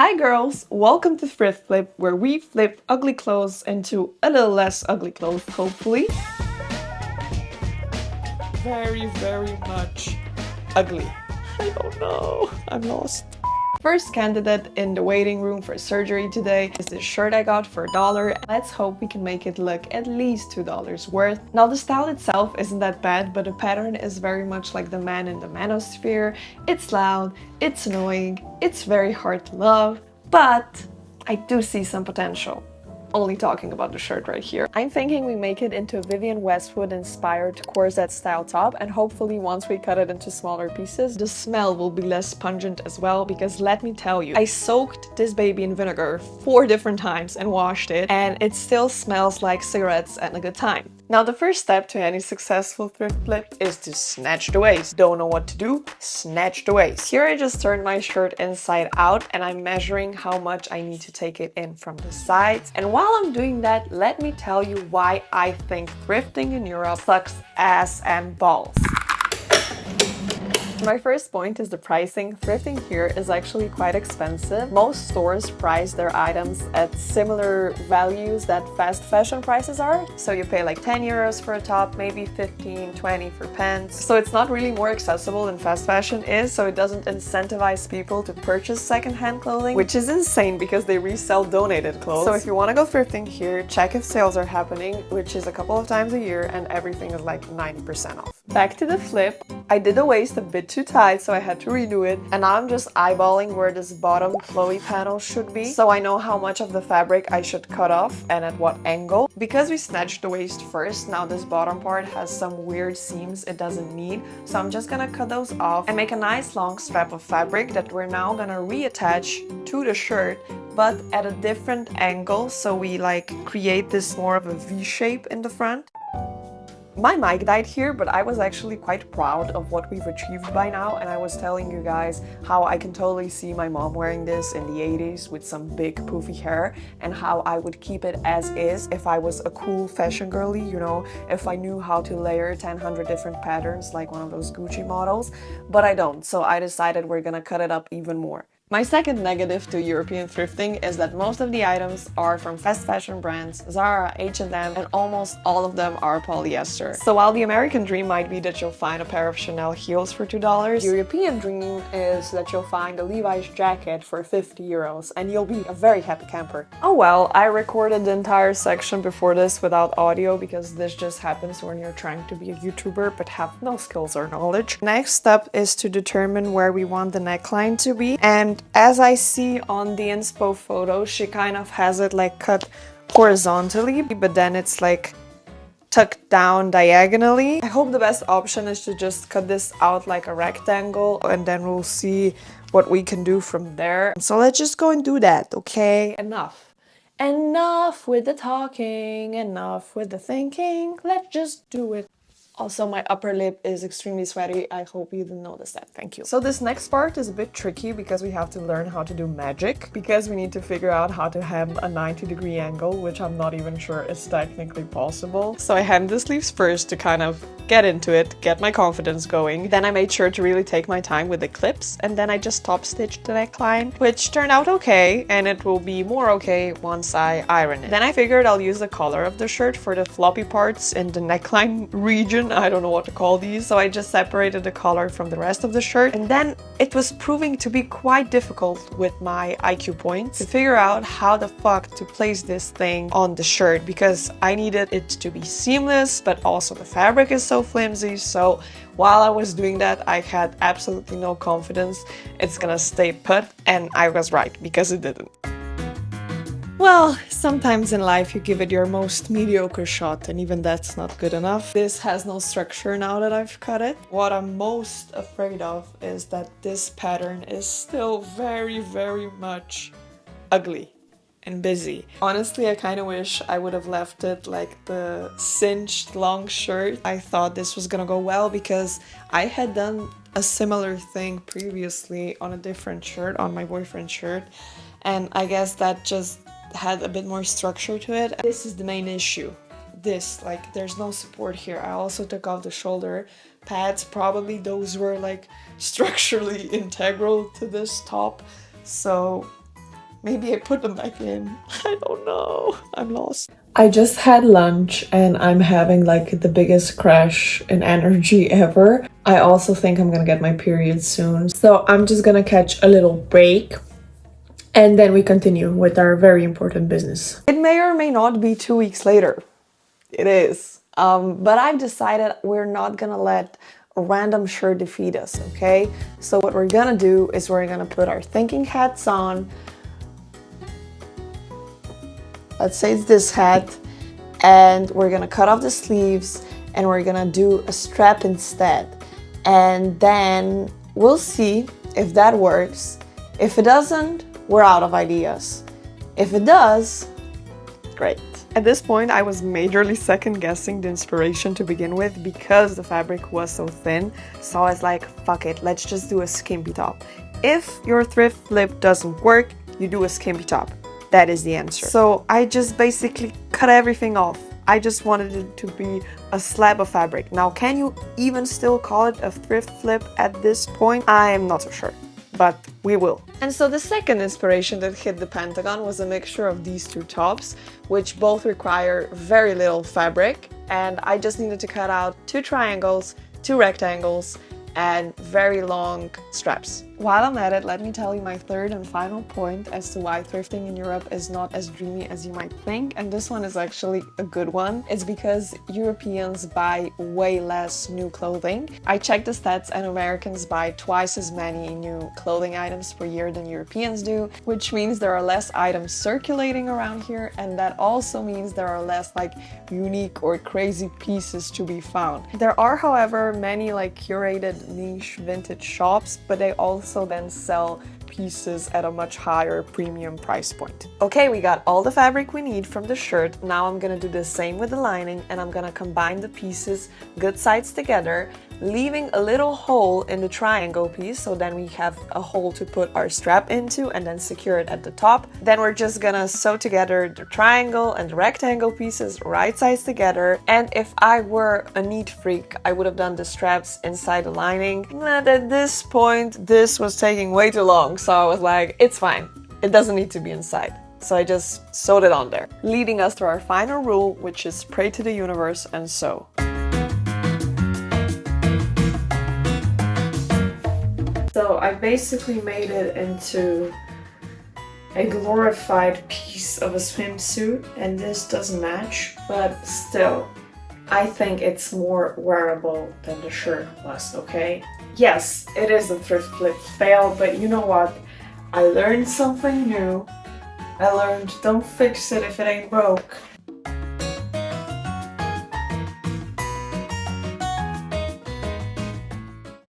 Hi girls, welcome to Thrift Flip, where we flip ugly clothes into a little less ugly clothes, hopefully. Very much ugly. I don't know, I'm lost. First candidate in the waiting room for surgery today is this shirt I got for $1. Let's hope we can make it look at least $2 worth. Now the style itself isn't that bad, but the pattern is very much like the man in the manosphere. It's loud, it's annoying, it's very hard to love, but I do see some potential. Only talking about the shirt right here. I'm thinking we make it into a Vivienne Westwood inspired corset style top, and hopefully once we cut it into smaller pieces, the smell will be less pungent as well, because let me tell you, I soaked this baby in vinegar 4 different times and washed it, and it still smells like cigarettes and a good time. Now the first step to any successful thrift flip is to snatch the waist. Don't know what to do? Snatch the waist. Here I just turned my shirt inside out and I'm measuring how much I need to take it in from the sides. And while I'm doing that, let me tell you why I think thrifting in Europe sucks ass and balls. My first point is the pricing. Thrifting here is actually quite expensive. Most stores price their items at similar values that fast fashion prices are. So you pay like 10 euros for a top, maybe 15, 20 for pants. So it's not really more accessible than fast fashion is, so it doesn't incentivize people to purchase secondhand clothing, which is insane because they resell donated clothes. So if you want to go thrifting here, check if sales are happening, which is a couple of times a year, and everything is like 90% off. Back to the flip. I did the waist a bit too tight, so I had to redo it, and now I'm just eyeballing where this bottom flowy panel should be, so I know how much of the fabric I should cut off and at what angle. Because we snatched the waist first, now this bottom part has some weird seams it doesn't need, so I'm just gonna cut those off and make a nice long strap of fabric that we're now gonna reattach to the shirt, but at a different angle, so we like create this more of a V shape in the front. My mic died here, but I was actually quite proud of what we've achieved by now, and I was telling you guys how I can totally see my mom wearing this in the 80s with some big poofy hair, and how I would keep it as is if I was a cool fashion girly, you know, if I knew how to layer 100 different patterns like one of those Gucci models, but I don't, so I decided we're gonna cut it up even more. My second negative to European thrifting is that most of the items are from fast fashion brands, Zara, H&M, and almost all of them are polyester. So while the American dream might be that you'll find a pair of Chanel heels for $2, the European dream is that you'll find a Levi's jacket for 50 euros and you'll be a very happy camper. Oh well, I recorded the entire section before this without audio because this just happens when you're trying to be a YouTuber but have no skills or knowledge. Next step is to determine where we want the neckline to be, and as I see on the inspo photo, she kind of has it like cut horizontally, but then it's like tucked down diagonally. I hope the best option is to just cut this out like a rectangle, and then we'll see what we can do from there. So let's just go and do that, okay? Enough. Enough with the talking, enough with the thinking. Let's just do it. Also, my upper lip is extremely sweaty. I hope you didn't notice that. Thank you. So this next part is a bit tricky because we have to learn how to do magic, because we need to figure out how to hem a 90-degree angle, which I'm not even sure is technically possible. So I hemmed the sleeves first to kind of get into it, get my confidence going. Then I made sure to really take my time with the clips, and then I just top stitched the neckline, which turned out okay, and it will be more okay once I iron it. Then I figured I'll use the collar of the shirt for the floppy parts in the neckline region. I don't know what to call these. So I just separated the collar from the rest of the shirt, and then it was proving to be quite difficult with my IQ points to figure out how the fuck to place this thing on the shirt, because I needed it to be seamless, but also the fabric is so flimsy. So while I was doing that, I had absolutely no confidence it's gonna stay put, and I was right, because it didn't. Well, sometimes in life you give it your most mediocre shot, and even that's not good enough. This has no structure now that I've cut it. What I'm most afraid of is that this pattern is still very much ugly and busy. Honestly, I kind of wish I would have left it like the cinched long shirt. I thought this was gonna go well because I had done a similar thing previously on a different shirt, on my boyfriend's shirt, and I guess that just had a bit more structure to it. This is the main issue. This, like, there's no support here. I also took off the shoulder pads. Probably those were like structurally integral to this top. So Maybe I put them back in. I don't know. I'm lost. I just had lunch and I'm having like the biggest crash in energy ever. I also think I'm gonna get my period soon. So I'm just gonna catch a little break and then we continue with our very important business. It may or may not be 2 weeks later. It is. But I've decided we're not gonna let a random shirt defeat us, okay? So what we're gonna do is we're gonna put our thinking hats on. Let's say it's this hat, and we're gonna cut off the sleeves and we're gonna do a strap instead. And then we'll see if that works. If it doesn't, we're out of ideas. If it does, great. At this point, I was majorly second guessing the inspiration to begin with because the fabric was so thin. So I was like, fuck it, let's just do a skimpy top. If your thrift flip doesn't work, you do a skimpy top. That is the answer. So I just basically cut everything off. I just wanted it to be a slab of fabric. Now, can you even still call it a thrift flip at this point? I am not so sure, but we will. And so the second inspiration that hit the Pentagon was a mixture of these two tops, which both require very little fabric. And I just needed to cut out 2 triangles, 2 rectangles, and very long straps. While I'm at it, let me tell you my third and final point as to why thrifting in Europe is not as dreamy as you might think, and this one is actually a good one. It's because Europeans buy way less new clothing. I checked the stats and Americans buy twice as many new clothing items per year than Europeans do, which means there are less items circulating around here, and that also means there are less like unique or crazy pieces to be found. There are, however, many like curated niche vintage shops, but they also then sell pieces at a much higher premium price point. Okay, we got all the fabric we need from the shirt. Now I'm gonna do the same with the lining, and I'm gonna combine the pieces good sides together, leaving a little hole in the triangle piece, so then we have a hole to put our strap into and then secure it at the top. Then we're just gonna sew together the triangle and the rectangle pieces right sides together. And if I were a neat freak, I would have done the straps inside the lining. But at this point, this was taking way too long, so I was like, it's fine. It doesn't need to be inside. So I just sewed it on there, leading us to our final rule, which is pray to the universe and sew. So I basically made it into a glorified piece of a swimsuit, and this doesn't match, but still, I think it's more wearable than the shirt was, okay? Yes, it is a thrift flip fail, but you know what? I learned something new. I learned don't fix it if it ain't broke.